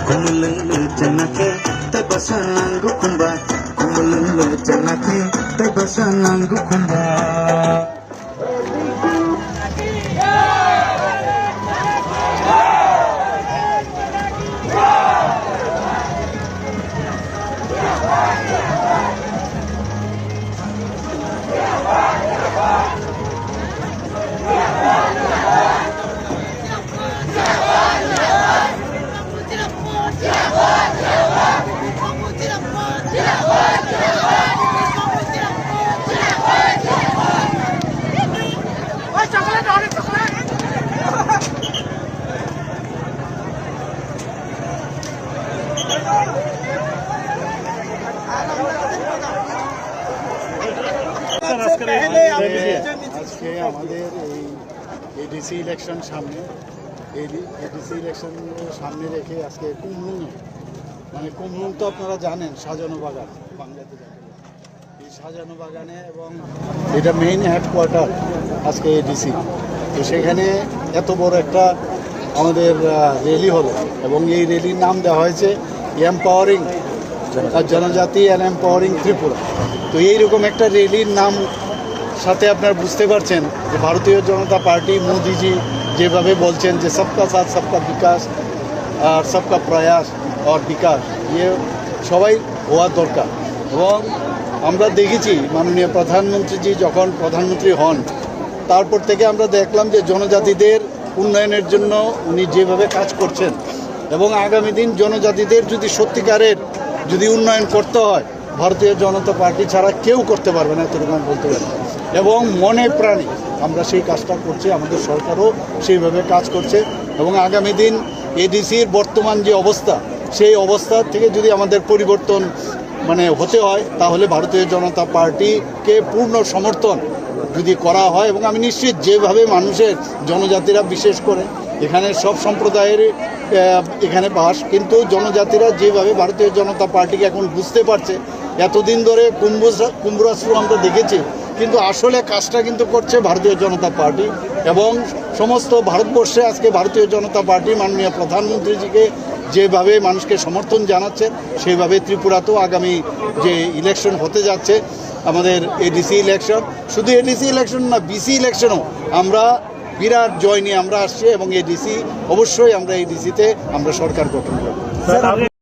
Kumululu janake tay basanangu kumba kumululu janake tay basanangu kumba আজকে আমাদের এই ADC election সামনে এডিসি ইলেকশন সামনে রেখে আজকে কুমরুং কুমরুং তো আপনারা জানেন সাজানো বাগান বাংলাতে এই সাজানো বাগানে এবং এটা মেইন হেডকোয়ার্টার আজকে এডিসি তো সেখানে এত বড় একটা আমাদের র্যালি হলো এবং এই র্যালির নাম দেওয়া হয়েছে এম্পাওয়ারিং জনজাতি অ্যান্ড এম্পাওয়ারিং ত্রিপুরা। তো এইরকম একটা র্যালির নাম সাথে আপনারা বুঝতে পারছেন যে ভারতীয় জনতা পার্টি মোদিজি যেভাবে বলছেন যে সবকা সাথ সবকা বিকাশ আর সবকা প্রয়াস আর বিকাশ ইয়ে সবাই হওয়া দরকার। এবং আমরা দেখেছি মাননীয় প্রধানমন্ত্রীজি যখন প্রধানমন্ত্রী হন তারপর থেকে আমরা দেখলাম যে জনজাতিদের উন্নয়নের জন্য উনি যেভাবে কাজ করছেন এবং আগামী দিন জনজাতিদের যদি সত্যিকারের যদি উন্নয়ন করতে হয় ভারতীয় জনতা পার্টি ছাড়া কেউ করতে পারবে না, এতটুকু আমি বলতে পারি। এবং মনে প্রাণে আমরা সেই কাজটা করছি, আমাদের সরকারও সেইভাবে কাজ করছে এবং আগামী দিন এডিসির বর্তমান যে অবস্থা সেই অবস্থা থেকে যদি আমাদের পরিবর্তন হতে হয় তাহলে ভারতীয় জনতা পার্টিকে পূর্ণ সমর্থন যদি করা হয় এবং আমি নিশ্চিত যেভাবে মানুষের জনজাতিরা বিশেষ করে এখানে সব সম্প্রদায়ের এখানে বাস, কিন্তু জনজাতিরা যেভাবে ভারতীয় জনতা পার্টিকে এখন বুঝতে পারছে, এতদিন ধরে কুম্ভরাষ্ট্র আমরা দেখেছি কিন্তু আসলে কাজটা কিন্তু করছে ভারতীয় জনতা পার্টি এবং সমস্ত ভারতবর্ষে আজকে ভারতীয় জনতা পার্টি মাননীয় প্রধানমন্ত্রীজিকে যেভাবে মানুষকে সমর্থন জানাচ্ছে সেইভাবে ত্রিপুরাতেও আগামী যে ইলেকশন হতে যাচ্ছে আমাদের এডিসি ইলেকশন, শুধু এডিসি ইলেকশন না বিসি ইলেকশনও আমরা বিরাট জয় নিয়ে আমরা আসছি এবং এডিসি অবশ্যই আমরা এডিসিতে আমরা সরকার গঠন করব।